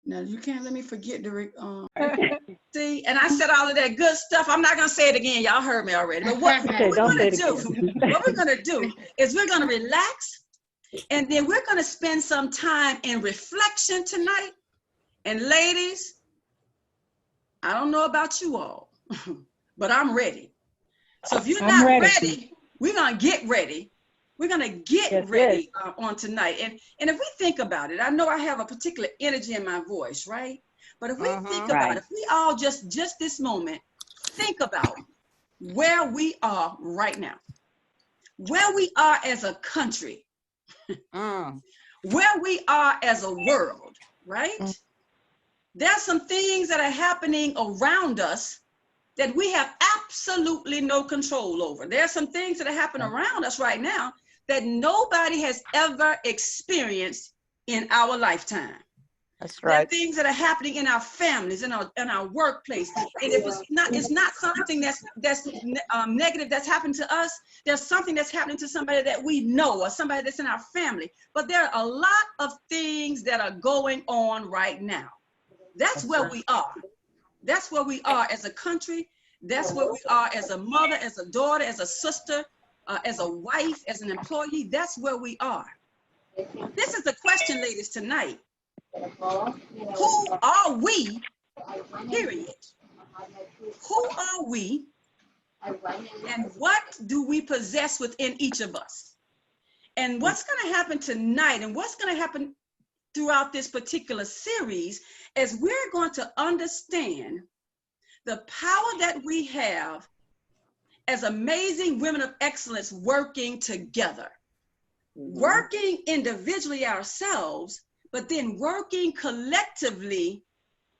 Now you can't let me forget the see, and I said all of that good stuff. I'm not gonna say it again. Y'all heard me already. But what we're gonna do is we're gonna relax, and then we're gonna spend some time in reflection tonight. And ladies, I don't know about you all, but I'm ready. So if you're not ready, we're gonna get ready. We're gonna get ready on tonight. And if we think about it, I know I have a particular energy in my voice, right? But if we think about it, if we all just this moment, think about where we are right now, where we are as a country, where we are as a world, right? There's some things that are happening around us that we have absolutely no control over. There's some things that are happening around us right now that nobody has ever experienced in our lifetime. That's right. There are things that are happening in our families, in our workplace. And if it's not something that's negative that's happened to us, there's something that's happening to somebody that we know or somebody that's in our family. But there are a lot of things that are going on right now. That's where we are. That's where we are as a country. That's where we are as a mother, as a daughter, as a sister, as a wife, as an employee. That's where we are. This is the question, ladies, tonight. Who are we, period? Who are we, and what do we possess within each of us? And what's going to happen tonight, and what's going to happen throughout this particular series, is we're going to understand the power that we have as amazing women of excellence working together, working individually ourselves, but then working collectively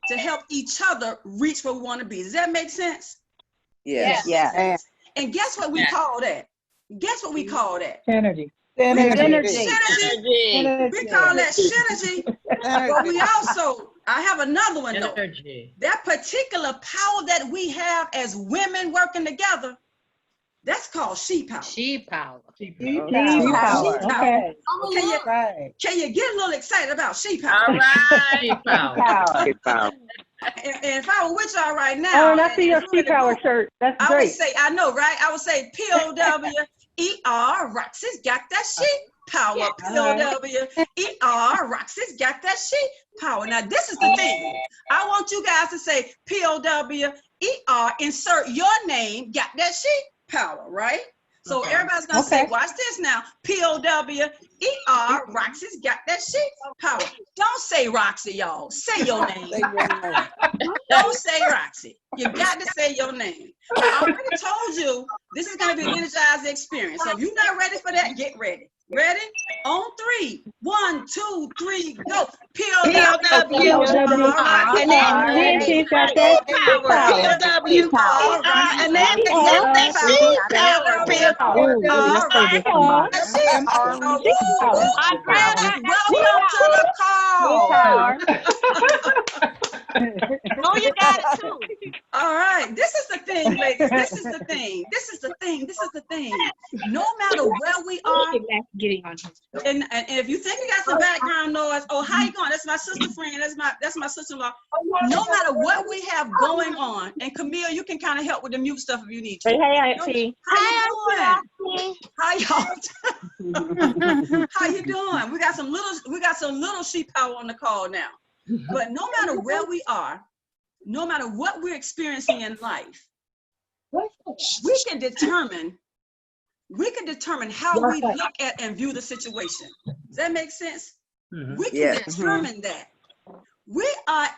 to help each other reach where we want to be. Does that make sense? Yes. Yeah. And guess what we call that? Guess what we call that? SHEnergy. SHEnergy. We call that SHEnergy. But we also, I have another one though. That particular power that we have as women working together, that's called she power. She power. She power. Okay. Can you get a little excited about she power? All right. She power. She power. And if I were with y'all right now, Oh, and I see your she power shirt. That's I great. would say, I know, right? I would say POWER, Roxy's got that she power. POWER, Roxy's got that she power. Now, this is the thing. I want you guys to say POWER, insert your name, got that she power, right? So everybody's gonna say, watch this now. POWER, Roxy's got that she power. Don't say Roxy, y'all. Say your name. Don't say Roxy. You got to say your name. I already told you this is gonna be an energized experience. So if you're not ready for that, get ready. Ready? On 3. 1, 2, 3, go. POWER, And then she's got that she power. and then got that she power. Welcome to the call. No, you got it too. All right, this is the thing, ladies. This is the thing. This is the thing. This is the thing. No matter where we are, and if you think you got some background noise, oh, how you going? That's my sister friend. That's my sister-in-law. No matter what we have going on, and Camille, you can kind of help with the mute stuff if you need to. Hey, Auntie. How you doing? How y'all? How you doing? We got some little sheep power on the call now. But no matter where we are, no matter what we're experiencing in life, we can determine how we look at and view the situation. Does that make sense? We can determine that. We are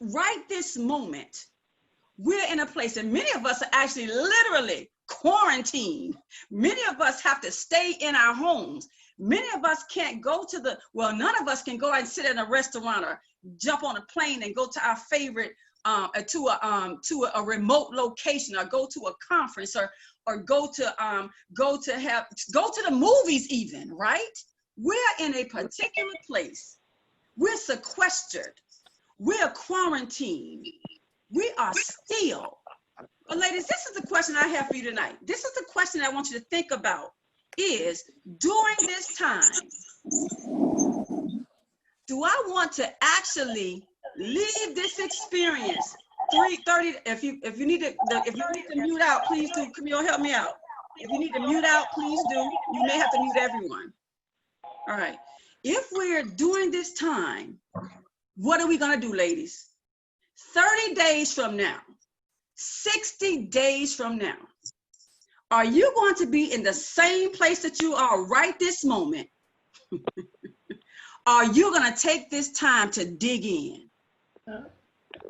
right this moment. We're in a place, and many of us are actually literally quarantined. Many of us have to stay in our homes. Many of us can't go to none of us can go out and sit in a restaurant or jump on a plane and go to our favorite, to a remote location, or go to a conference, or go to the movies even, right? We're in a particular place. We're sequestered. We're quarantined. We are still. But ladies, this is the question I have for you tonight. This is the question I want you to think about is, during this time, do I want to actually Leave this experience 3:30. If you need to mute out, please do. Camille, help me out. If you need to mute out, please do. You may have to mute everyone. All right. If we're doing this time, what are we gonna do, ladies? 30 days from now, 60 days from now, are you going to be in the same place that you are right this moment? Are you going to take this time to dig in?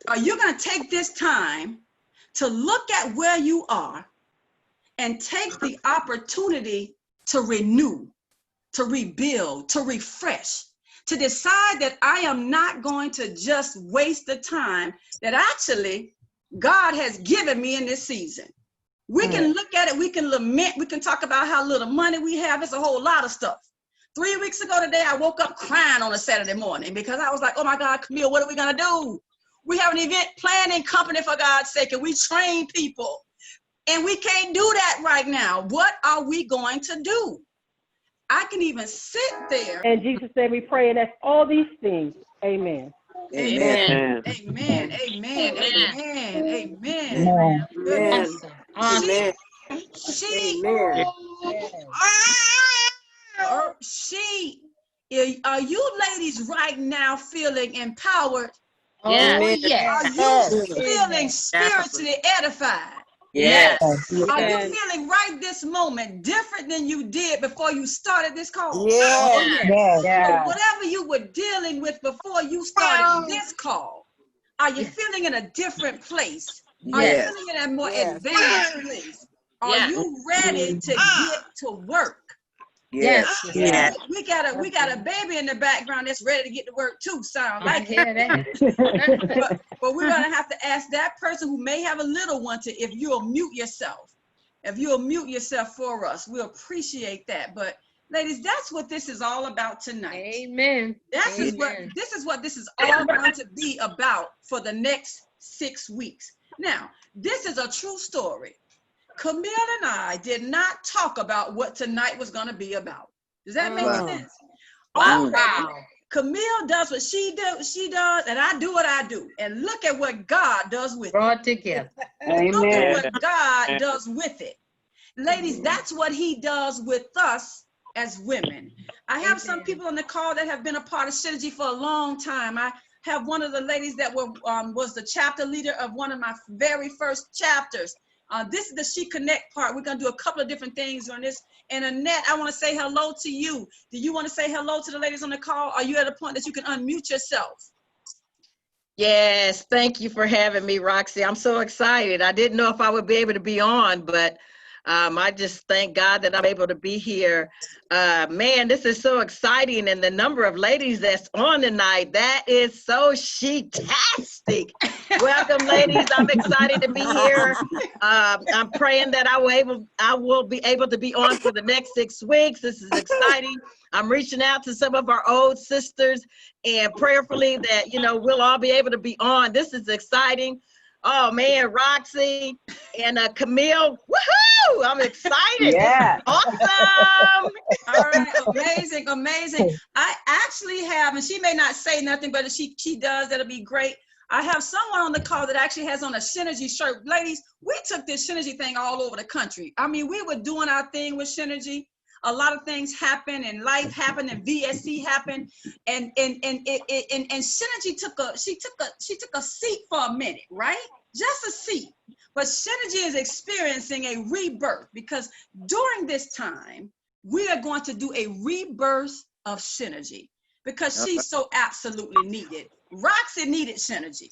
Are you going to take this time to look at where you are and take the opportunity to renew, to rebuild, to refresh, to decide that I am not going to just waste the time that actually God has given me in this season? We can look at it, we can lament, we can talk about how little money we have. It's a whole lot of stuff. 3 weeks ago today, I woke up crying on a Saturday morning because I was like, oh my God, Camille, what are we gonna do? We have an event planning company, for God's sake, and we train people, and we can't do that right now. What are we going to do? I can even sit there. And Jesus said we pray, and that's all these things. Amen. Amen. Amen. Amen. Amen. Amen. Amen. Amen. Are you ladies right now feeling empowered? Yeah. Amen. Are you feeling spiritually edified? Yes. Are you feeling right this moment different than you did before you started this call? Yes. So whatever you were dealing with before you started this call, are you feeling in a different place? Are you feeling in a more advanced place? Are you ready to get to work? Yes. Yes. We got a baby in the background that's ready to get to work too, sound like it. But we're gonna have to ask that person who may have a little one to, if you'll mute yourself. If you'll mute yourself for us, we'll appreciate that. But ladies, that's what this is all about tonight. Amen. This is what this is all going to be about for the next 6 weeks. Now, this is a true story. Camille and I did not talk about what tonight was going to be about. Does that make sense? Wow. Camille does what she does, and I do what I do. And look at what God does with it. Brought together. Look at what God does with it. Ladies, that's what he does with us as women. I have some people on the call that have been a part of SHEnergy for a long time. I have one of the ladies that was the chapter leader of one of my very first chapters. This is the She Connect part. We're going to do a couple of different things on this. And Annette, I want to say hello to you. Do you want to say hello to the ladies on the call? Are you at a point that you can unmute yourself? Yes, thank you for having me, Roxy. I'm so excited. I didn't know if I would be able to be on, but I just thank God that I'm able to be here. Man, this is so exciting. And the number of ladies that's on tonight, that is so she-tastic. Welcome, ladies. I'm excited to be here. I'm praying that I will be able to be on for the next 6 weeks. This is exciting. I'm reaching out to some of our old sisters and prayerfully that, we'll all be able to be on. This is exciting. Oh man, Roxy and Camille, woohoo! I'm excited. Yeah. Awesome. All right, amazing, amazing. I actually have, and she may not say nothing, but if she does, that'll be great. I have someone on the call that actually has on a SHEnergy shirt. Ladies, we took this SHEnergy thing all over the country. I mean, we were doing our thing with SHEnergy. A lot of things happened, and life happened, and VSC happened, and SHEnergy took a seat for a minute, right? Just a seat. But SHEnergy is experiencing a rebirth, because during this time we are going to do a rebirth of SHEnergy, because she's so absolutely needed. Roxy needed SHEnergy.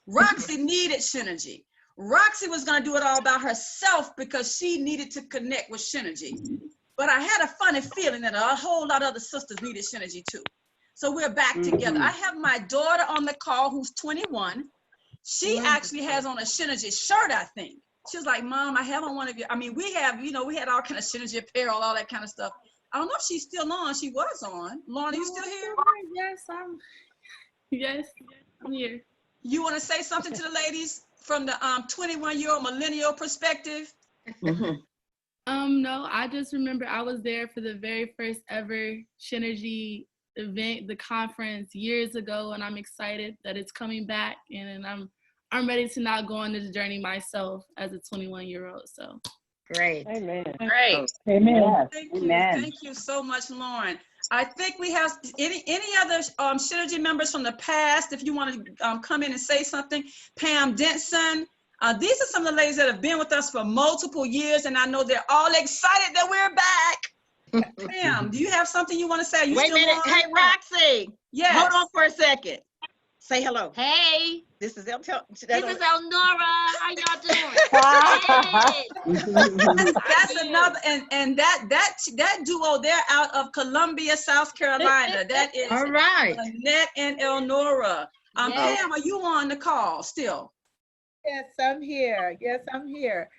Roxy needed SHEnergy. Roxy was going to do it all by herself because she needed to connect with SHEnergy. But I had a funny feeling that a whole lot of other sisters needed SHEnergy too. So we're back together. I have my daughter on the call who's 21. She actually has on a SHEnergy shirt, I think. She was like, Mom, I have on one of your, I mean, we have, we had all kind of SHEnergy apparel, all that kind of stuff. I don't know if she's still on. She was on. Lauren, are you still here? Yes, I'm here. You want to say something to the ladies from the 21-year-old millennial perspective? No, I just remember I was there for the very first ever SHEnergy event, the conference years ago, and I'm excited that it's coming back, and I'm ready to now go on this journey myself as a 21-year-old. So Great. Amen. Great. Amen. Thank you so much, Lauren. I think we have any other SHEnergy members from the past. If you want to come in and say something, Pam Denson. These are some of the ladies that have been with us for multiple years, and I know they're all excited that we're back. Pam, do you have something you want to say? Are you Wait a still minute. on? Hey, Roxy. Yes. Hold on for a second. Say hello. Hey, This is this is Elnora. How y'all doing? That's another, and that duo, they're out of Columbia, South Carolina. That is All right. Annette and Elnora. Yes. Pam, are you on the call still? Yes, I'm here. Yes, I'm here.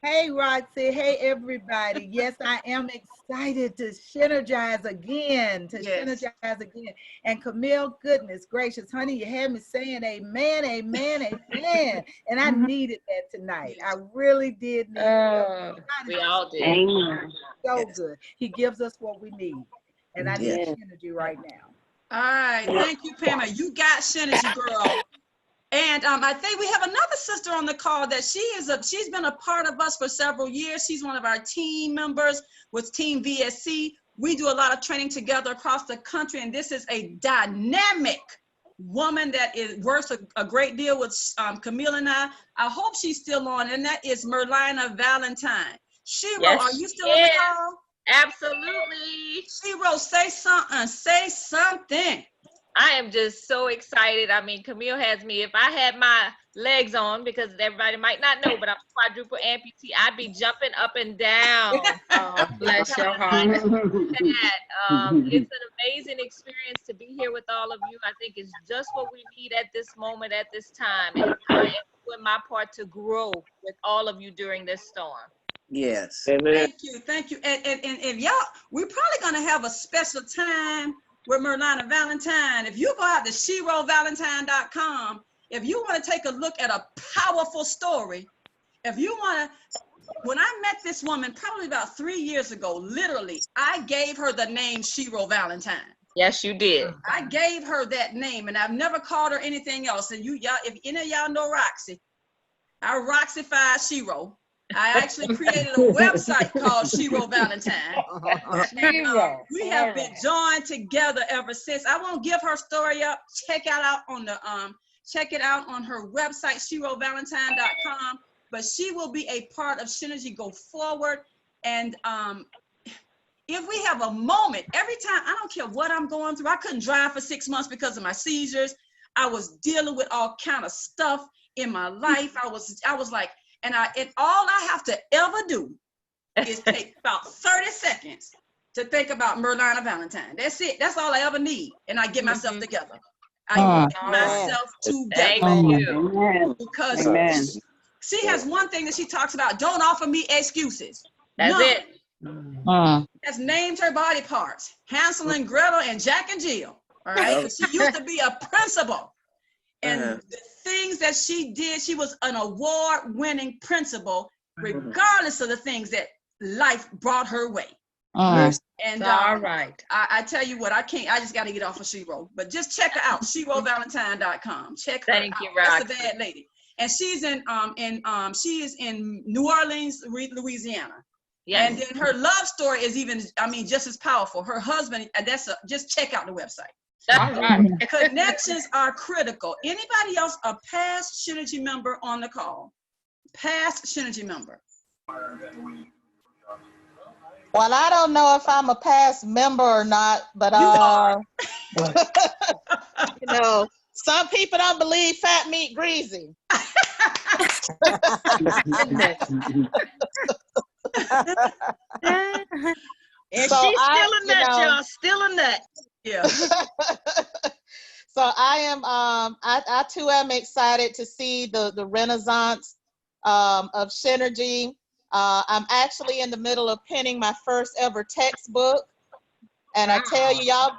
Hey, Roxy. Hey, everybody. Yes, I am excited to SHEnergize again, SHEnergize again. And Camille, goodness gracious, honey, you had me saying amen, amen, amen. And I needed that tonight. I really did need that. We all did. Amen. So good. He gives us what we need. And I need SHEnergy right now. All right, thank you, Pam. You got SHEnergy, girl. And I think we have another sister on the call that she's been a part of us for several years. She's one of our team members with Team VSC. We do a lot of training together across the country, and this is a dynamic woman that works a great deal with Camille and I. I hope she's still on, and that is Merlina Valentine. SHERO, Yes, are you still on the call? Absolutely. SHERO, say something, say something. I am just so excited. I mean, Camille has me. If I had my legs on, because everybody might not know, but I'm a quadruple amputee, I'd be jumping up and down. Oh, bless your heart. It's an amazing experience to be here with all of you. I think it's just what we need at this moment, at this time. And I am doing my part to grow with all of you during this storm. Yes. Thank you. And y'all, we're probably gonna have a special time with Merlina Valentine. If you go out to SHEwellvalentine.com, if you want to take a look at a powerful story, if you want to, when I met this woman probably about 3 years ago, literally, I gave her the name SHEwell Valentine. Yes, you did. I gave her that name, and I've never called her anything else. And y'all, if any of y'all know Roxy, I Roxyfied SHEwell. I actually created a website called SHEwell Valentine. We have been joined together ever since. I won't give her story up. Check it out on her website, SHEwellvalentine.com. But she will be a part of SHEnergy go forward. And if we have a moment, every time, I don't care what I'm going through. I couldn't drive for 6 months because of my seizures. I was dealing with all kind of stuff in my life. I was like, and all I have to ever do is take about 30 seconds to think about Merlina Valentine. That's it. That's all I ever need. And I get myself together. I get myself together. Thank you. Because she has one thing that she talks about. Don't offer me excuses. That's it. Has named her body parts. Hansel and Gretel and Jack and Jill. All right. She used to be a principal. And the things that she did, she was an award-winning principal, regardless of the things that life brought her way. And all right. I tell you what, I just got to get off of SHEwell. But just check her out, SHEwellvalentine.com. Check her Thank out. you, Roxy. That's a bad lady. And she's she is in New Orleans, Louisiana. Yes. And then her love story is even, just as powerful. Her husband, just check out the website. All right. Connections are critical. Anybody else a past SHEnergy member on the call? Past SHEnergy member. Well, I don't know if I'm a past member or not, but some people don't believe fat meat greasy. And So she's I- still a nut, y'all. Still a nut. Yeah. So I am, I too am excited to see the renaissance of SHEnergy. I'm actually in the middle of penning my first ever textbook. And I tell you, y'all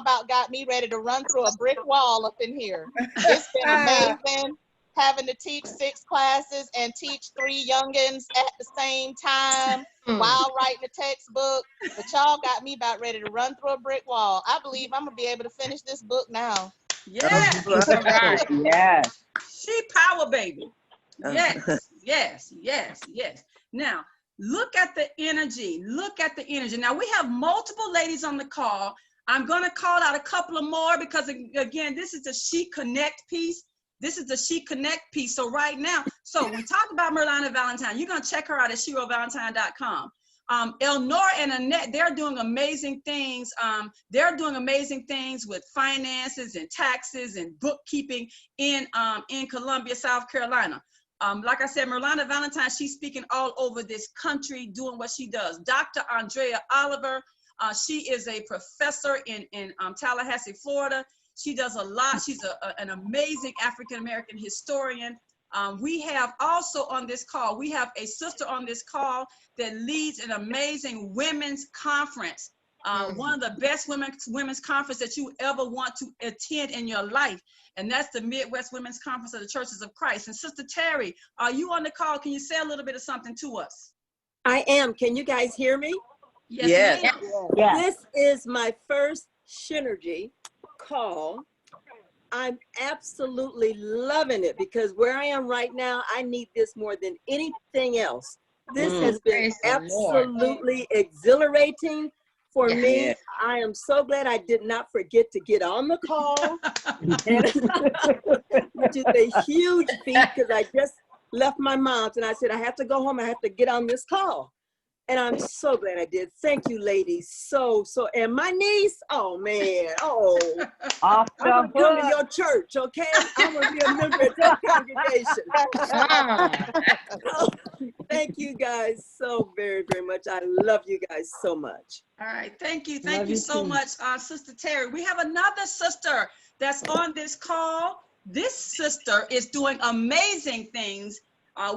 about got me ready to run through a brick wall up in here. It's been amazing. having to teach 6 classes and teach 3 youngins at the same time while writing a textbook. But y'all got me about ready to run through a brick wall. I believe I'm gonna be able to finish this book now. Yes. All right. Yes. She power baby. Yes, yes, yes, yes. Now, look at the energy. Look at the energy. Now, we have multiple ladies on the call. I'm going to call out a couple of more because, again, this is the She Connect piece. This is the She Connect piece. So right now, so we talked about Merlana Valentine. You're going to check her out at SHEwellvalentine.com. Elnora and Annette, they're doing amazing things. They're doing amazing things with finances and taxes and bookkeeping in Columbia, South Carolina. Like I said, Merlana Valentine, she's speaking all over this country doing what she does. Dr. Andrea Oliver, she is a professor in Tallahassee, Florida. She does a lot. She's an amazing African-American historian. We have also on this call, we have a sister on this call that leads an amazing women's conference. One of the best women's conference that you ever want to attend in your life. And that's the Midwest Women's Conference of the Churches of Christ. And Sister Terry, are you on the call? Can you say a little bit of something to us? I am. Can you guys hear me? Yes. Yes. Ma'am. This is my first SHEnergy call. I'm absolutely loving it because where I am right now, I need this more than anything else. This has been Praise the Lord. absolutely exhilarating for me. I am so glad I did not forget to get on the call, which is a huge feat because I just left my mom's and I said, I have to go home. I have to get on this call. And I'm so glad I did. Thank you, ladies. And my niece, oh man, Off I'm gonna the come to hook. your church, okay? I'm gonna be a member of your congregation. Thank you guys so very, very much. I love you guys so much. All right, thank you. Love Thank you you so too. much, Sister Terry. We have another sister that's on this call. This sister is doing amazing things.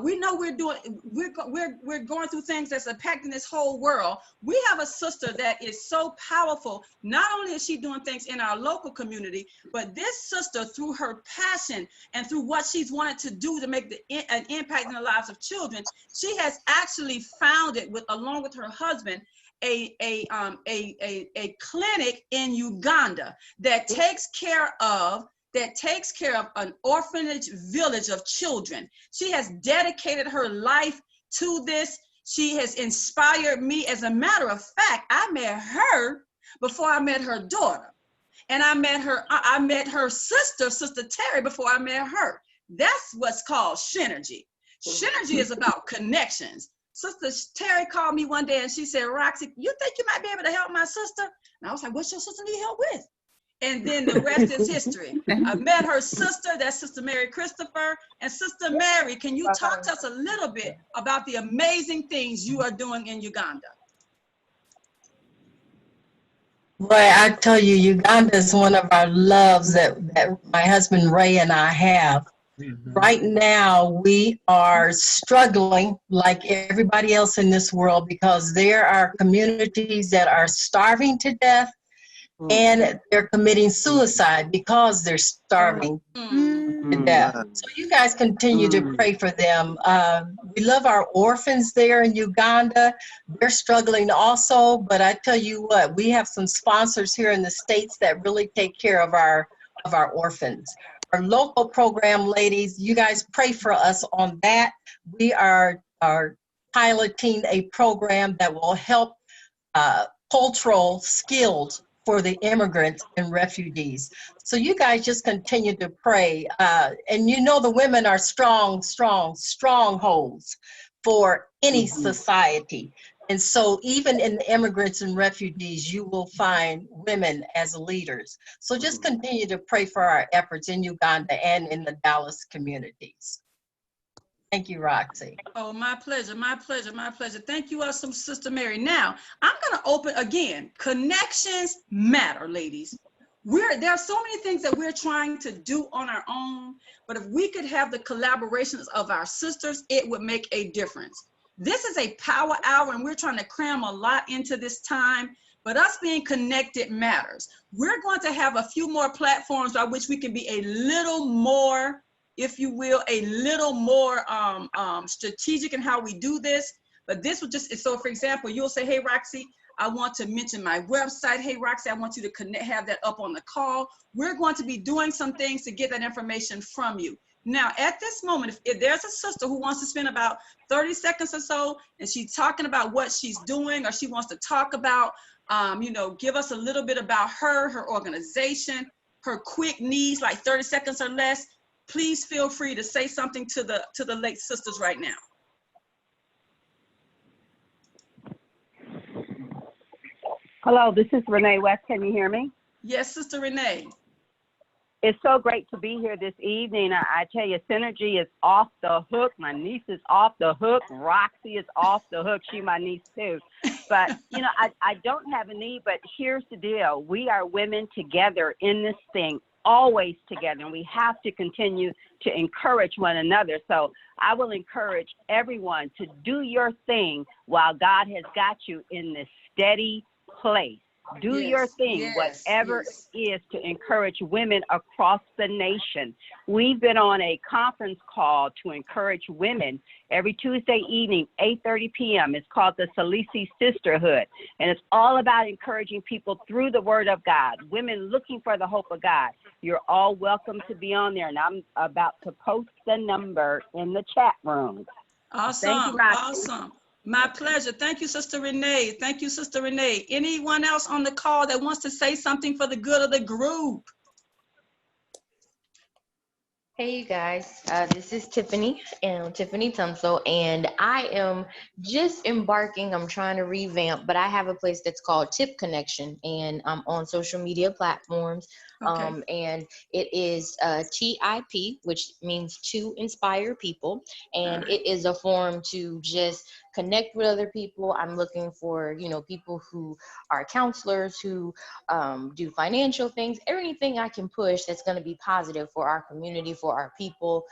We know we're going through things that's impacting this whole world. We have a sister that is so powerful. Not only is she doing things in our local community, but this sister, through her passion and through what she's wanted to do to make an impact in the lives of children, she has actually founded, along with her husband, a clinic in Uganda that takes care of an orphanage village of children. She has dedicated her life to this. She has inspired me. As a matter of fact, I met her before I met her daughter. And I met her sister, Sister Terry, before I met her. That's what's called SHEnergy. SHEnergy is about connections. Sister Terry called me one day and she said, Roxy, you think you might be able to help my sister? And I was like, what's your sister need help with? And then the rest is history. I met her sister, that's Sister Mary Christopher. And Sister Mary, can you talk to us a little bit about the amazing things you are doing in Uganda? Boy, I tell you, Uganda is one of our loves that my husband Ray and I have. Right now, we are struggling like everybody else in this world because there are communities that are starving to death and they're committing suicide because they're starving to death. So you guys continue to pray for them. We love our orphans there in Uganda. They're struggling also, but I tell you what, we have some sponsors here in the States that really take care of our orphans. Our local program, ladies, you guys pray for us on that. We are piloting a program that will help cultural skills for the immigrants and refugees. So you guys just continue to pray. And you know the women are strongholds for any society. And so even in the immigrants and refugees, you will find women as leaders. So just continue to pray for our efforts in Uganda and in the Dallas communities. Thank you, Roxy. Oh, my pleasure, my pleasure, my pleasure. Thank you, Sister Mary. Now, I'm going to open again. Connections matter, ladies. There are so many things that we're trying to do on our own, but if we could have the collaborations of our sisters, it would make a difference. This is a power hour, and we're trying to cram a lot into this time, but us being connected matters. We're going to have a few more platforms by which we can be a little more if you will, a little more strategic in how we do this. But this will just, so for example, you'll say, hey, Roxy, I want to mention my website. Hey, Roxy, I want you to connect, have that up on the call. We're going to be doing some things to get that information from you. Now, at this moment, if there's a sister who wants to spend about 30 seconds or so, and she's talking about what she's doing, or she wants to talk about, you know, give us a little bit about her organization, her quick needs, like 30 seconds or less, please feel free to say something to the late sisters right now. Hello, this is Renee West. Can you hear me? Yes, Sister Renee. It's so great to be here this evening. I tell you, SHEnergy is off the hook. My niece is off the hook. Roxy is off the hook. She's my niece too. But, you know, I don't have a need, but here's the deal. We are women together in this thing, always together, and we have to continue to encourage one another. So I will encourage everyone to do your thing while God has got you in this steady place. Do your thing, whatever it is, to encourage women across the nation. We've been on a conference call to encourage women every Tuesday evening, 8:30 p.m. It's called the Salisi Sisterhood, and it's all about encouraging people through the Word of God, women looking for the hope of God. You're all welcome to be on there, and I'm about to post the number in the chat room. Awesome. Thank you, Roxy. Awesome. My pleasure. Thank you, Sister Renee. Thank you, Sister Renee. Anyone else on the call that wants to say something for the good of the group? Hey, you guys. This is Tiffany, Tiffany Tunso, and I am just embarking. I'm trying to revamp, but I have a place that's called Tip Connection, and I'm on social media platforms. Okay. And it is TIP, which means to inspire people. And it is a forum to just connect with other people. I'm looking for, you know, people who are counselors, who do financial things, anything I can push that's going to be positive for our community, for our people,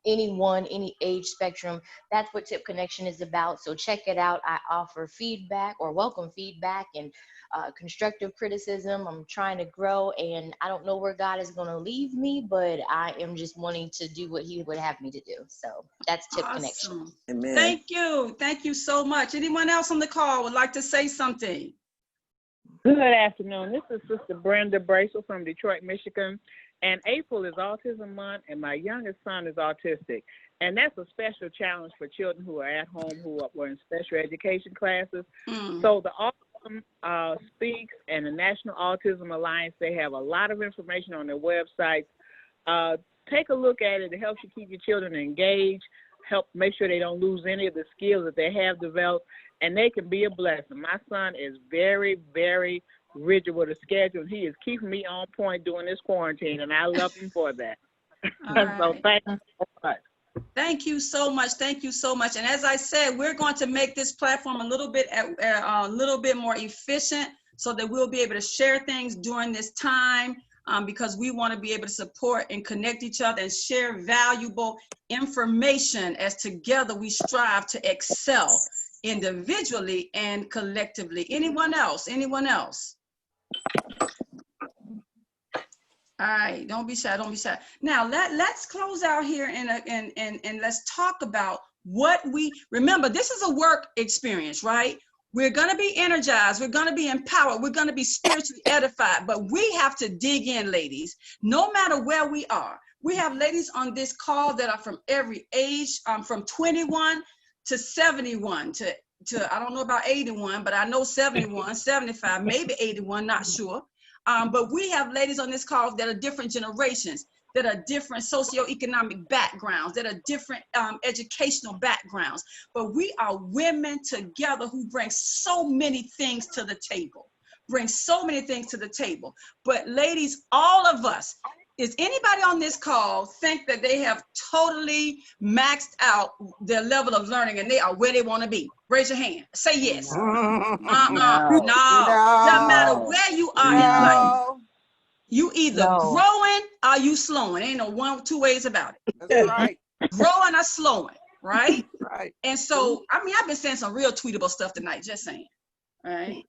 anyone, any age spectrum. That's what Tip Connection is about. So check it out. I offer feedback or welcome feedback and constructive criticism. I'm trying to grow, and I don't know where God is going to leave me, but I am just wanting to do what He would have me to do. So that's Tip Connection. Amen. Thank you. Thank you so much. Anyone else on the call would like to say something? Good afternoon. This is Sister Brenda Bracel from Detroit, Michigan. And April is Autism Month, and my youngest son is autistic. And that's a special challenge for children who are at home, who were in special education classes. So the Autism Speaks and the National Autism Alliance, they have a lot of information on their websites. Take a look at it. It helps you keep your children engaged, help make sure they don't lose any of the skills that they have developed, and they can be a blessing. My son is very, very rigid with a schedule. He is keeping me on point during this quarantine, and I love him for that. So thank you so much. Thank you so much. Thank you so much. And as I said, we're going to make this platform a little bit more efficient so that we'll be able to share things during this time, because we want to be able to support and connect each other and share valuable information as together we strive to excel individually and collectively. Anyone else? Anyone else? All right, don't be shy, don't be shy. Now let's close out here and let's talk about what we, remember, this is a work experience, right? We're gonna be energized, we're gonna be empowered, we're gonna be spiritually edified, but we have to dig in, ladies, no matter where we are. We have ladies on this call that are from every age, from 21 to 71, to I don't know about 81, but I know 71, 75, maybe 81, not sure. But we have ladies on this call that are different generations, that are different socioeconomic backgrounds, that are different educational backgrounds. But we are women together who bring so many things to the table, But ladies, all of us, is anybody on this call think that they have totally maxed out their level of learning and they are where they want to be? Raise your hand. Say yes. No. Doesn't matter where you are in life. You either growing or you slowing. Ain't no two ways about it. That's right. Growing or slowing, right? Right. And so, I mean, I've been saying some real tweetable stuff tonight, just saying. All right.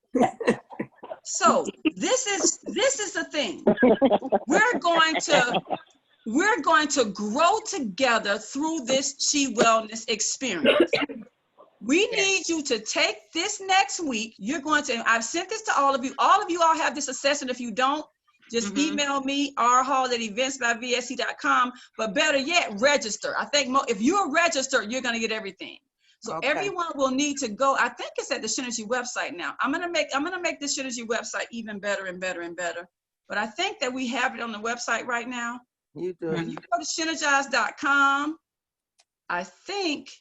So this is the thing. we're going to grow together through this SHEwellness experience. We need you to take this next week. You're going to, I've sent this to all of you. All of you all have this assessment. If you don't, just email me, rhall@eventsbyvsc.com. But better yet, register. I think if you're registered, you're going to get everything. So everyone will need to go. I think it's at the SHEnergy website now. I'm gonna make the SHEnergy website even better and better and better. But I think that we have it on the website right now. You do. When you go to SHEnergize.com, I think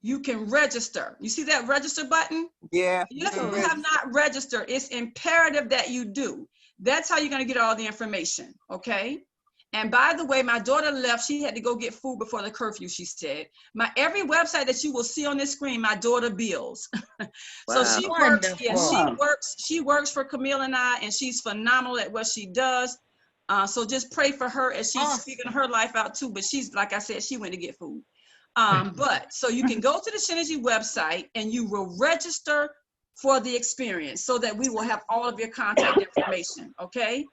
you can register. You see that register button? Yeah. If you have not registered, it's imperative that you do. That's how you're gonna get all the information, okay? And by the way, my daughter left. She had to go get food before the curfew, she said. Every website that you will see on this screen, my daughter builds. So she works, she works for Camille and I, and she's phenomenal at what she does. So just pray for her as she's figuring her life out too. But she's, like I said, she went to get food. But so you can go to the SHEnergy website and you will register for the experience so that we will have all of your contact information, okay?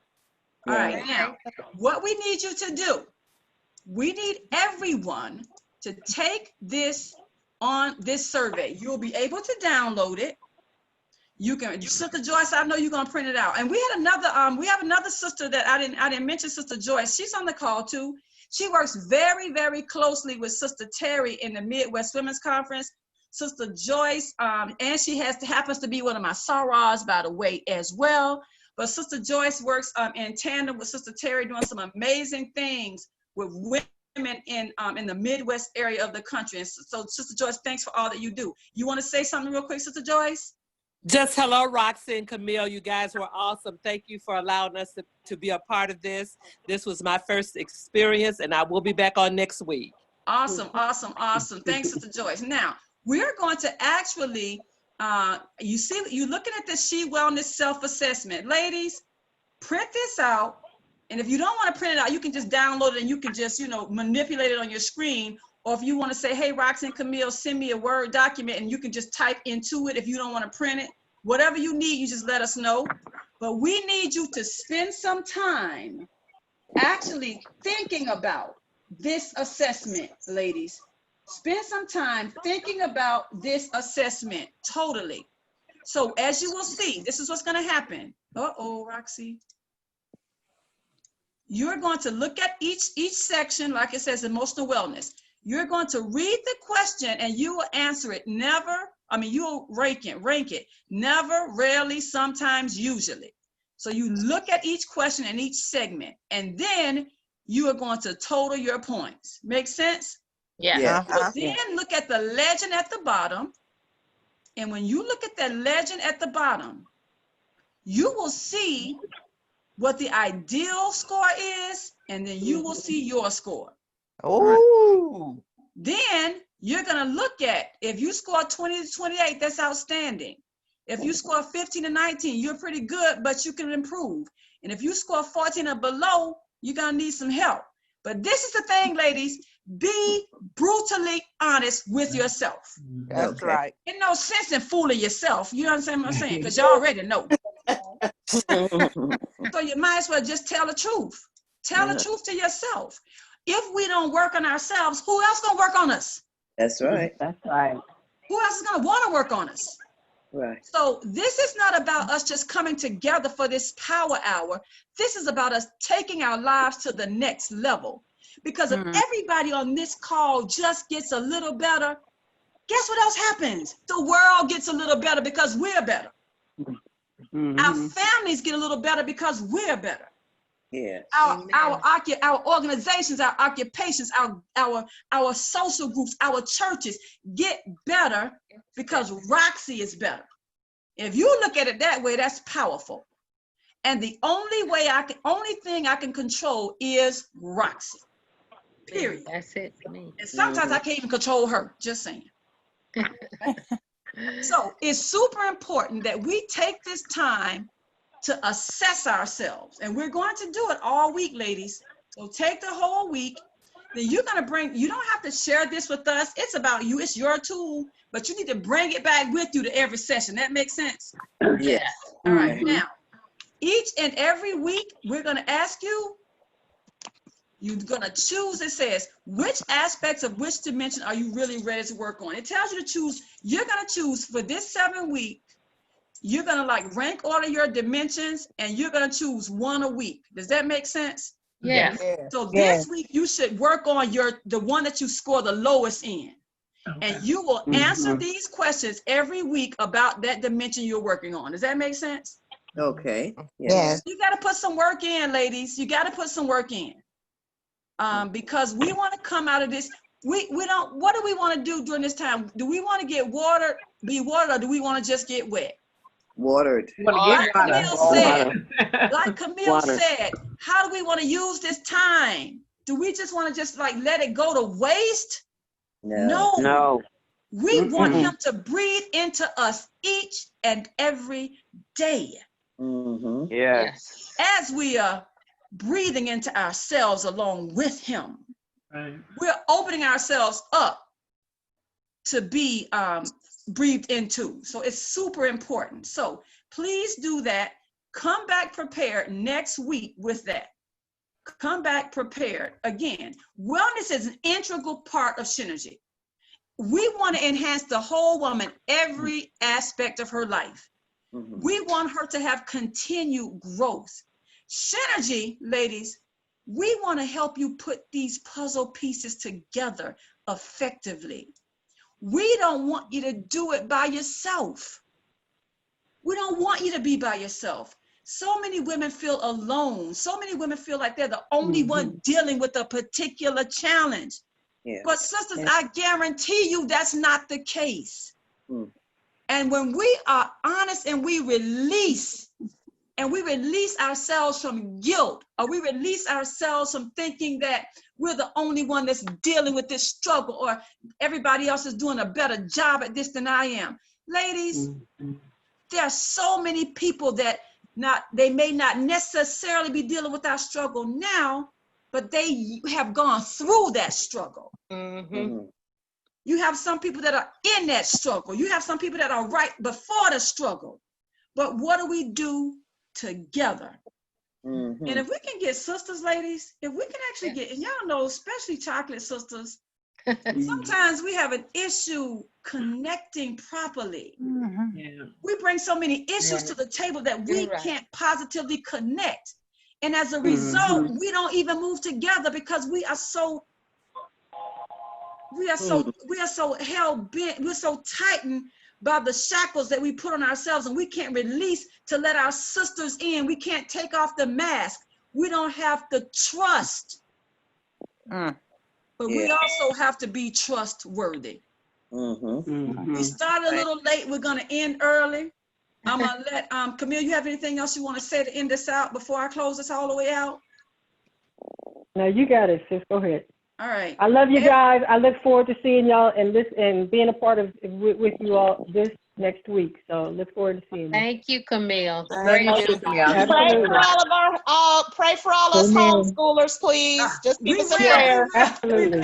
All right, now, what we need you to do, we need everyone to take this survey. You'll be able to download it. You can, Sister Joyce, I know you're gonna print it out. And we have another sister that I didn't mention, Sister Joyce. She's on the call too. She works very, very closely with Sister Terry in the Midwest Women's Conference. Sister Joyce, and she happens to be one of my sorors, by the way, as well. But Sister Joyce works in tandem with Sister Terry, doing some amazing things with women in the Midwest area of the country. And so, Sister Joyce, thanks for all that you do. You want to say something real quick, Sister Joyce? Just hello, Roxy and Camille. You guys were awesome. Thank you for allowing us to be a part of this. This was my first experience, and I will be back on next week. Awesome, awesome, awesome. Thanks, Sister Joyce. Now, we're going to actually, you're looking at the SHEwellness self-assessment. Ladies, print this out. And if you don't want to print it out, you can just download it and you can just, manipulate it on your screen. Or if you want to say, hey, Roxy and Camille, send me a Word document, and you can just type into it if you don't want to print it. Whatever you need, you just let us know. But we need you to spend some time actually thinking about this assessment, ladies. Spend some time thinking about this assessment totally. So as you will see, this is what's going to happen. Uh-oh, Roxy. You're going to look at each section, like it says, emotional wellness. You're going to read the question and you will answer it. You'll rank it. Never, rarely, sometimes, usually. So you look at each question in each segment, and then you are going to total your points. Make sense? Yeah. So then look at the legend at the bottom. And when you look at that legend at the bottom, you will see what the ideal score is, and then you will see your score. Oh. Then you're going to look at, if you score 20 to 28, that's outstanding. If you score 15 to 19, you're pretty good, but you can improve. And if you score 14 or below, you're going to need some help. But this is the thing, ladies, be brutally honest with yourself. That's right. There's no sense in fooling yourself. You understand what I'm saying? Because you already know. So you might as well just tell the truth. Tell the truth to yourself. If we don't work on ourselves, who else gonna work on us? That's right. That's right. Who else is gonna wanna work on us? Right. So this is not about us just coming together for this power hour. This is about us taking our lives to the next level. Because if everybody on this call just gets a little better, guess what else happens? The world gets a little better because we're better. Our families get a little better because we're better. Yeah. Our organizations, our occupations, our social groups, our churches get better because Roxy is better. If you look at it that way, that's powerful. And the only thing I can control is Roxy. Period. That's it for me. And sometimes I can't even control her, just saying. So it's super important that we take this time to assess ourselves. And we're going to do it all week, ladies. So take the whole week. Then you're going to you don't have to share this with us. It's about you. It's your tool, but you need to bring it back with you to every session. That makes sense? Yes. All right. Now, each and every week, we're going to ask you, You're gonna choose, it says, which aspects of which dimension are you really ready to work on? It tells you to choose, you're gonna choose for this 7 week, you're gonna like rank order your dimensions and you're gonna choose 1 a week. Does that make sense? Yes. So this week you should work on the one that you score the lowest in. And you will answer these questions every week about that dimension you're working on. Does that make sense? Okay. Yes. You got to put some work in, ladies. You got to put some work in. Because we want to come out of this. We don't, what do we want to do during this time? Do we want to get watered, be watered, or do we want to just get wet? Watered. Like Camille said, how do we want to use this time? Do we just want to just like let it go to waste? No. We want him to breathe into us each and every day. Yes. As we are breathing into ourselves along with him. We're opening ourselves up to be breathed into. So it's super important. So please do that. Come back prepared next week with that. Come back prepared. Again, wellness is an integral part of SHEnergy. We want to enhance the whole woman, every aspect of her life. We want her to have continued growth. SHEnergy, ladies, we want to help you put these puzzle pieces together effectively. We don't want you to do it by yourself. We don't want you to be by yourself. So many women feel alone. So many women feel like they're the only one dealing with a particular challenge. But sisters, I guarantee you that's not the case. And when we are honest and we release ourselves from guilt, or we release ourselves from thinking that we're the only one that's dealing with this struggle, or everybody else is doing a better job at this than I am. Ladies, there are so many people that they may not necessarily be dealing with our struggle now, but they have gone through that struggle. You have some people that are in that struggle. You have some people that are right before the struggle. But what do we do together? And if we can get sisters, ladies, if we can actually get, and y'all know, especially chocolate sisters, sometimes we have an issue connecting properly. We bring so many issues to the table that we can't positively connect. And as a result, we don't even move together because we are so hell bent, we're so tightened by the shackles that we put on ourselves, and we can't release to let our sisters in. We can't take off the mask. We don't have the trust. But we also have to be trustworthy. We started a little late. We're going to end early. I'm going to let Camille, you have anything else you want to say to end this out before I close this all the way out? No, you got it, sis. Go ahead. All right. I love you guys. I look forward to seeing y'all and being a part of with you all this next week. So look forward to seeing you. Thank you, Camille. Pray for all us homeschoolers, please. Just keep us in prayer. Absolutely.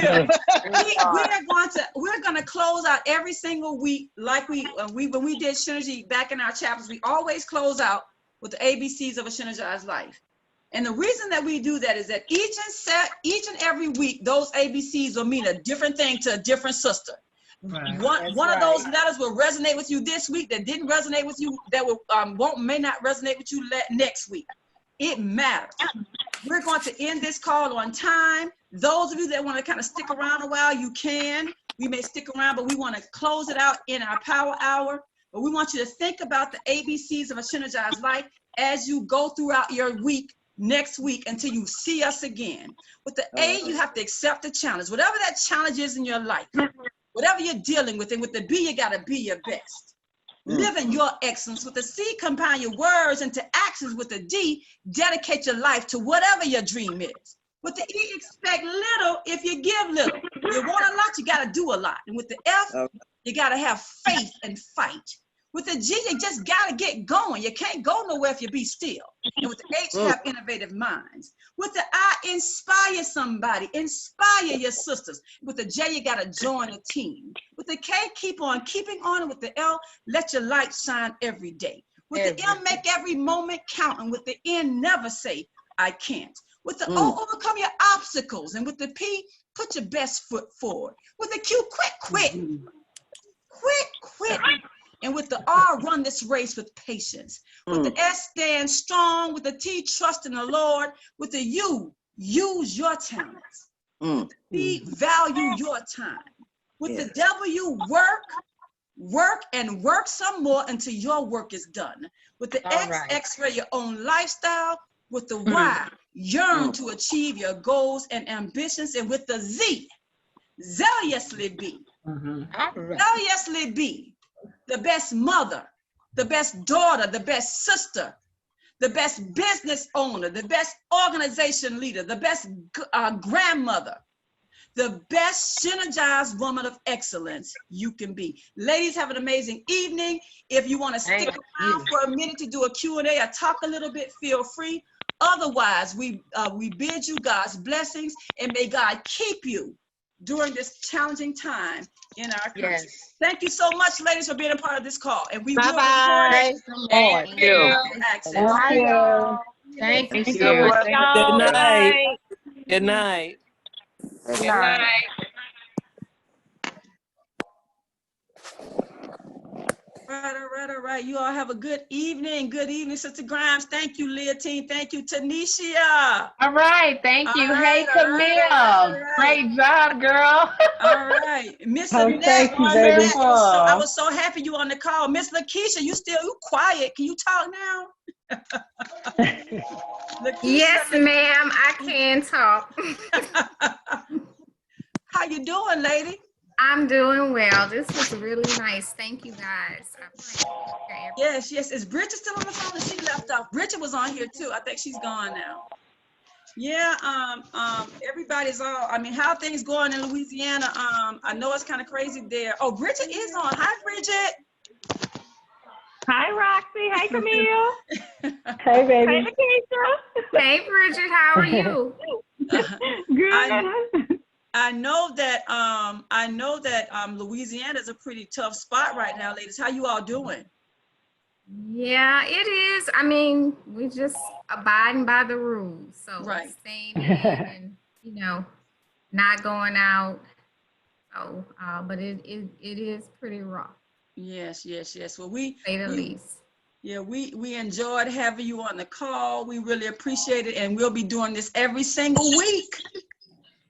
We're going to close out every single week like when we did SHEnergy back in our chapters. We always close out with the ABCs of a SHEnergized life. And the reason that we do that is that each and every week, those ABCs will mean a different thing to a different sister. One of those letters will resonate with you this week that didn't resonate with you, that will may not resonate with you next week. It matters. We're going to end this call on time. Those of you that want to kind of stick around a while, you can. We may stick around, but we want to close it out in our power hour. But we want you to think about the ABCs of a SHEnergized life as you go throughout your week, next week, until you see us again. With the A, you have to accept the challenge. Whatever that challenge is in your life, whatever you're dealing with, and with the B, you got to be your best. Live in your excellence. With the C, combine your words into actions. With the D, dedicate your life to whatever your dream is. With the E, expect little if you give little. You want a lot, you got to do a lot. And with the F, you got to have faith and fight. With the G, you just got to get going. You can't go nowhere if you be still. And with the H, you have innovative minds. With the I, inspire somebody. Inspire your sisters. With the J, you got to join a team. With the K, keep on keeping on. And with the L, let your light shine every day. With the M, make every moment count. And with the N, never say, I can't. With the O, overcome your obstacles. And with the P, put your best foot forward. With the Q, quit. And with the R, run this race with patience. With the S, stand strong. With the T, trust in the Lord. With the U, use your talents. With the V, value your time. With the W, work and work some more until your work is done. With the X, X-ray your own lifestyle. With the Y, yearn to achieve your goals and ambitions. And with the Z, zealously be. Zealously be the best mother, the best daughter, the best sister, the best business owner, the best organization leader, the best grandmother, the best SHEnergize woman of excellence you can be. Ladies, have an amazing evening. If you want to stick around for a minute to do a Q&A or talk a little bit, feel free. Otherwise, we bid you God's blessings, and may God keep you during this challenging time in our country. Yes. Thank you so much, ladies, for being a part of this call. And we will Bye-bye. Thank you. access. Thank you Thank so you. much. Good night. Good night. Good night. All right. You all have a good evening. Good evening, Sister Grimes. Thank you, Leontine. Thank you, Tanisha. All right. Thank you. Hey, Camille. All right. Great job, girl. All right. Miss Oh, Annette. thank you, baby. I was so happy you on the call. Miss Lakeisha, you quiet. Can you talk now? Lakeisha, Yes, ma'am, I can talk. How you doing, lady? I'm doing well. This was really nice. Thank you, guys. Yes. Is Bridget still on the phone? She left off. Bridget was on here too. I think she's gone now. Yeah. Everybody's all. I mean, how are things going in Louisiana? I know it's kind of crazy there. Oh, Bridget is on. Hi, Bridget. Hi, Roxy. Hi, Camille. Hey, baby. Hey, Lakeisha. Hey, Bridget. How are you? Good. I know that Louisiana is a pretty tough spot right now, ladies. How you all doing? Yeah, it is. I mean, we just abiding by the rules. So staying in and, not going out. So, but it is pretty rough. Yes. Well, we say the least. Yeah, we enjoyed having you on the call. We really appreciate it, and we'll be doing this every single week.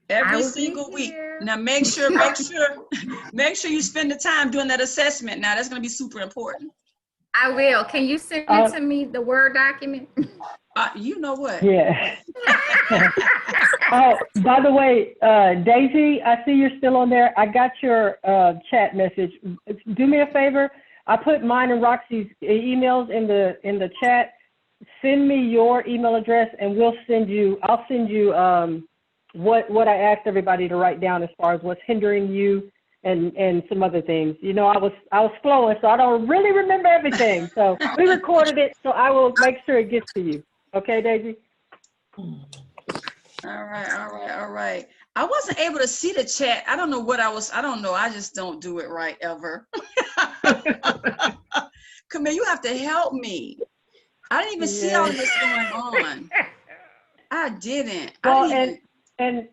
Every single week. Now make sure you spend the time doing that assessment. Now that's going to be super important. I will. Can you send it to me, the Word document? You know what? Yeah. Oh, by the way, Daisy, I see you're still on there. I got your chat message. Do me a favor. I put mine and Roxy's emails in the chat. Send me your email address, and I'll send you what I asked everybody to write down as far as what's hindering you and some other things. I was flowing, so I don't really remember everything. So we recorded it, so I will make sure it gets to you. Okay, Daisy? All right. I wasn't able to see the chat. I don't know. I just don't do it right ever. Camille, you have to help me. I didn't even see all of this going on. I didn't. Well, and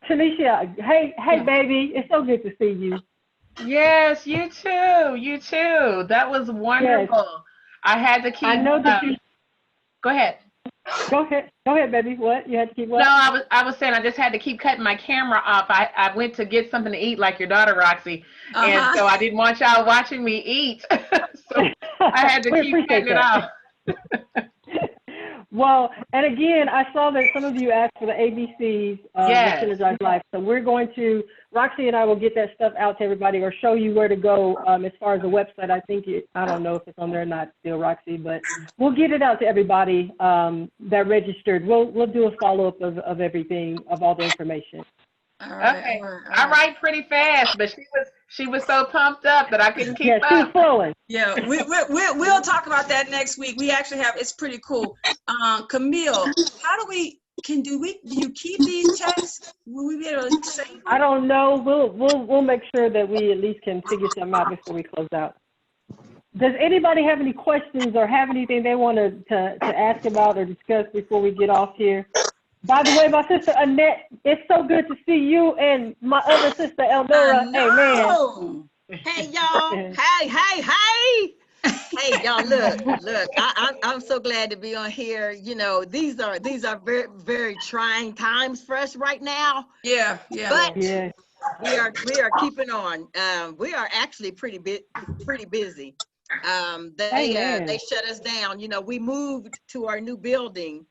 Tanisha, hey, baby, it's so good to see you. Yes, you too. That was wonderful. Yes. I had to keep. I know that you. Go ahead. Go ahead, baby. What? You had to keep what? No, I was saying I just had to keep cutting my camera off. I went to get something to eat like your daughter, Roxy, and so I didn't want y'all watching me eat. So I had to keep cutting it off. Well, and again, I saw that some of you asked for the ABCs of SHEnergize Life. So we're going to, Roxy and I will get that stuff out to everybody or show you where to go as far as the website. I don't know if it's on there or not still, Roxy, but we'll get it out to everybody that registered. We'll do a follow-up of everything, of all the information. All right. I write pretty fast, but she was so pumped up that I couldn't keep up. Yeah, she was flowing. Yeah, we'll talk about that next week. We actually it's pretty cool. Camille, do you keep these chats? Will we be able to save them? I don't know. We'll make sure that we at least can figure something out before we close out. Does anybody have any questions or have anything they want to ask about or discuss before we get off here? By the way, my sister Annette, it's so good to see you and my other sister Eldora. Amen. Hey y'all. Hey. Hey y'all, look. I'm so glad to be on here. You know, these are very, very trying times for us right now. Yeah. But we are keeping on. We are actually pretty busy. They shut us down. You know, we moved to our new building.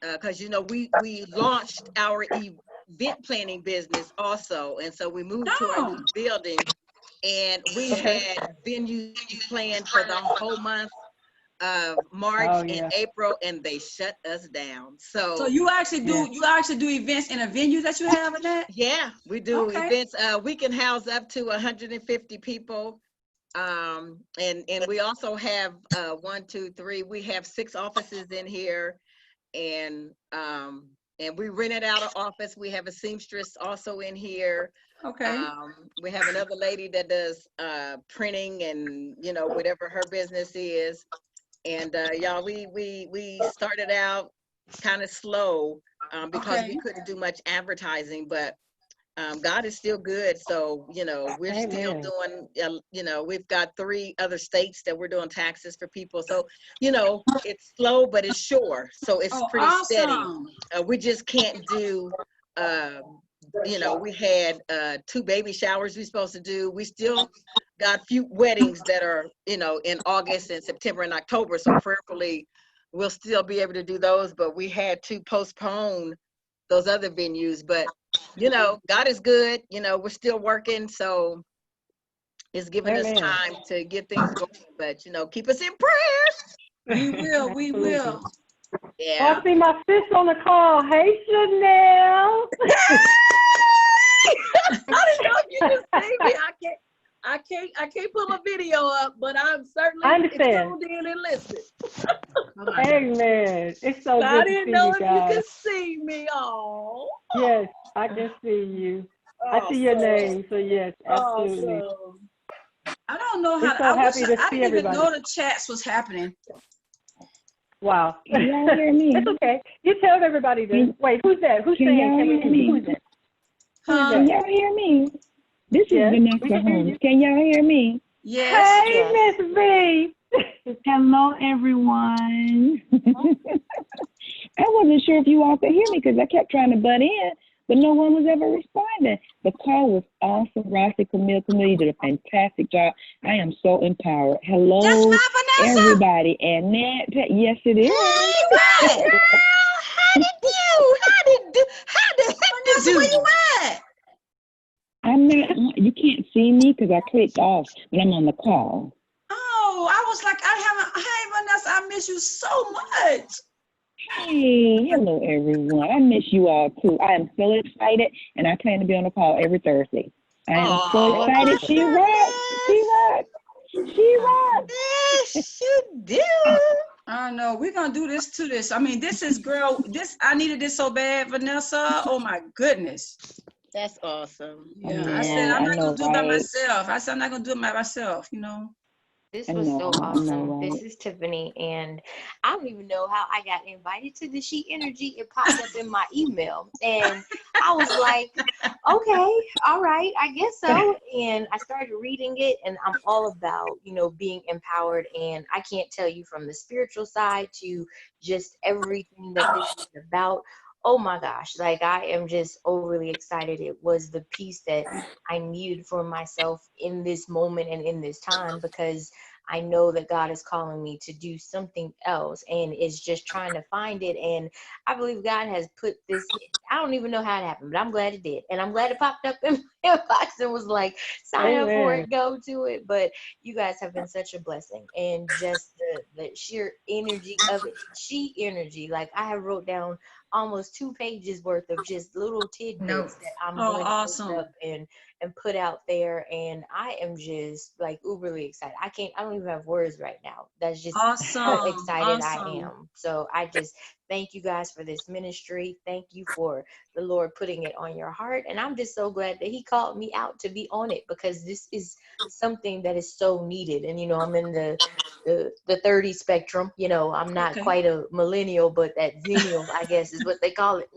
Because you know we launched our event planning business also, and so we moved to our new building, and we had venues planned for the whole month of March and April, and they shut us down. So you actually do events in a venue that you have in that? Yeah, we do events. We can house up to 150 people. And we also have we have 6 offices in here. And we rented out an office. We have a seamstress also in here. Okay. We have another lady that does printing and you know whatever her business is. And y'all, we started out kind of slow because we couldn't do much advertising, but God is still good. So, you know, we're still doing, you know, we've got 3 other states that we're doing taxes for people. So, you know, it's slow, but it's sure. So it's pretty steady. We just can't do, you know, we had 2 baby showers we're supposed to do. We still got a few weddings that are, you know, in August and September and October. So prayerfully, we'll still be able to do those, but we had to postpone those other venues. But you know, God is good. You know, we're still working, so it's giving us time to get things going. But you know, keep us in prayers. We will. Yeah. I see my sis on the call. Hey, Chanel. I didn't know if you could see me. I can't put my video up, but I'm certainly tuned in and listening. Amen. It's so good I to didn't see know you if guys. you could see me. Oh. Yes, I can see you. I see your name, so yes, absolutely. I don't know how. We're so happy to I see didn't even everybody. know the chats was happening. Wow. Can y'all hear me? It's okay. You tell everybody this. Wait, who's that? Who's Can saying? y'all hear me? Who's that? Can y'all hear me? This is Vanessa Holmes. Can y'all hear me? Yes. Hey, Miss V. Hello, everyone. I wasn't sure if you all could hear me because I kept trying to butt in, but no one was ever responding. The call was awesome. Roxy, Camille, you did a fantastic job. I am so empowered. Hello, everybody. And that, yes, it is. Hey, girl, how the heck did you? Where you at? I'm not. You can't see me because I clicked off when I'm on the call. Oh, I was like, hey, Vanessa, I miss you so much. Hey, hello, everyone. I miss you all, too. I am so excited, and I plan to be on the call every Thursday. I am so excited. She rocks. She rocks. She rocks. Yes, you do. I know. We're going to do this. I mean, this is, girl, I needed this so bad, Vanessa. Oh, my goodness. That's awesome. Yeah, I said, I'm not going to do it by myself. I said, I'm not going to do it by myself, you know. This was so awesome. This is Tiffany, and I don't even know how I got invited to the SHEnergy. It popped up in my email, and I was like, okay, all right, I guess so. And I started reading it, and I'm all about, you know, being empowered. And I can't tell you from the spiritual side to just everything that this is about. Oh my gosh, like I am just overly excited. It was the peace that I needed for myself in this moment and in this time, because I know that God is calling me to do something else and is just trying to find it. And I believe God has put this, I don't even know how it happened, but I'm glad it did. And I'm glad it popped up in my inbox and was like, sign up for it, go to it. But you guys have been such a blessing, and just the sheer energy of it, SHEnergy. Like I have wrote down almost 2 pages worth of just little tidbits that I'm going to put up and put out there. And I am just like uberly excited. I don't even have words right now. That's just how excited I am. So I just Thank you guys for this ministry. Thank you for the Lord putting it on your heart. And I'm just so glad that he called me out to be on it, because this is something that is so needed. And, you know, I'm in the 30 spectrum. You know, I'm not quite a millennial, but that zennial, I guess, is what they call it.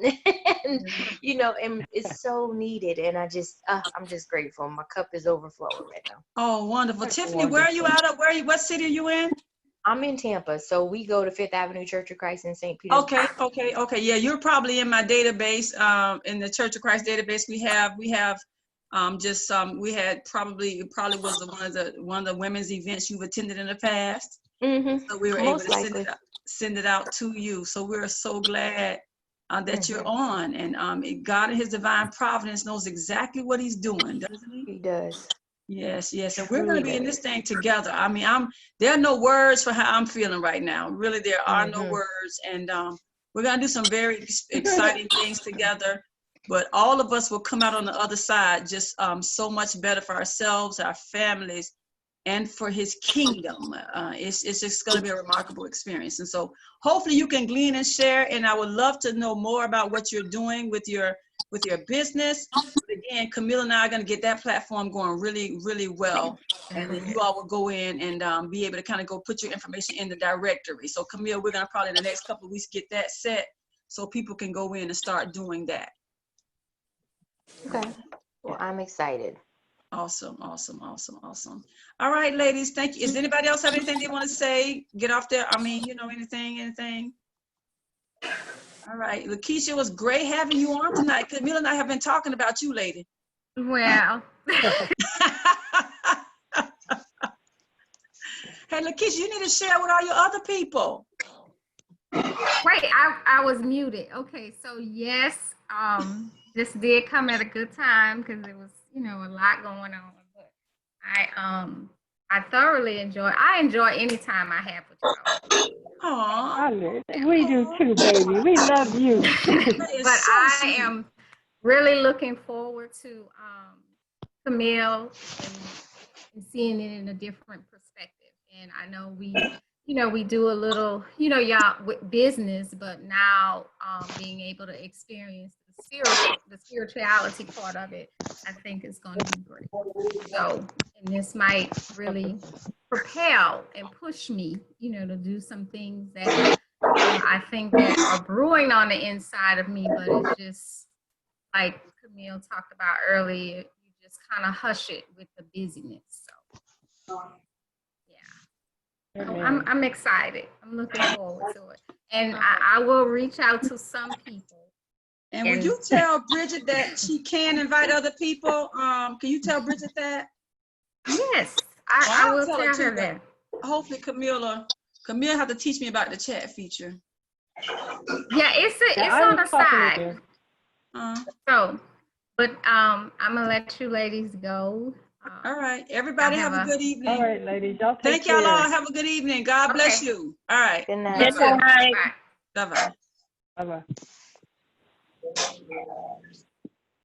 And, you know, and it's so needed. And I'm just grateful. My cup is overflowing right now. Oh, wonderful. That's Tiffany, where are you out of? What city are you in? I'm in Tampa, so we go to Fifth Avenue Church of Christ in St. Petersburg. Okay. Yeah, you're probably in my database. In the Church of Christ database, we had probably was one of the women's events you've attended in the past. So we were able to send it out to you. So we're so glad that you're on, and God in His divine providence knows exactly what He's doing, doesn't He? He does. Yes. And we're going to be in this thing together. I mean, there are no words for how I'm feeling right now. Really, there are no words. And we're going to do some very exciting things together. But all of us will come out on the other side just so much better for ourselves, our families, and for His kingdom. It's just going to be a remarkable experience. And so hopefully you can glean and share. And I would love to know more about what you're doing with your business. But again, Camille and I are going to get that platform going really, really well. And then you all will go in and be able to kind of go put your information in the directory. So Camille, we're going to probably in the next couple of weeks get that set so people can go in and start doing that. Okay. Well, I'm excited. Awesome. All right, ladies, thank you. Does anybody else have anything they want to say? Get off there. I mean, anything? All right, Lakeisha, it was great having you on tonight. Camille and I have been talking about you, lady. Well. Hey, Lakeisha, you need to share with all your other people. Wait, I was muted. Okay, so yes, this did come at a good time because there was, a lot going on. But I thoroughly enjoy any time I have with y'all. Aww. We do too, baby. We love you. But I am really looking forward to Camille and seeing it in a different perspective. And I know we do a little, y'all with business, but now being able to experience the spirituality part of it, I think is going to be great. So, and this might really propel and push me, to do some things that I think that are brewing on the inside of me, but it's just like Camille talked about earlier, you just kind of hush it with the busyness. So, yeah. So I'm excited. I'm looking forward to it. And I will reach out to some people. And would you tell Bridget that she can invite other people? Can you tell Bridget that? Yes, I will tell her that. Hopefully Camille have to teach me about the chat feature. Yeah, it's on the side. So, but I'm gonna let you ladies go. All right, everybody have a good evening. All right, ladies, y'all take Thank y'all all. Have a good evening. God bless you. All right. Good night. Bye bye. Bye-bye.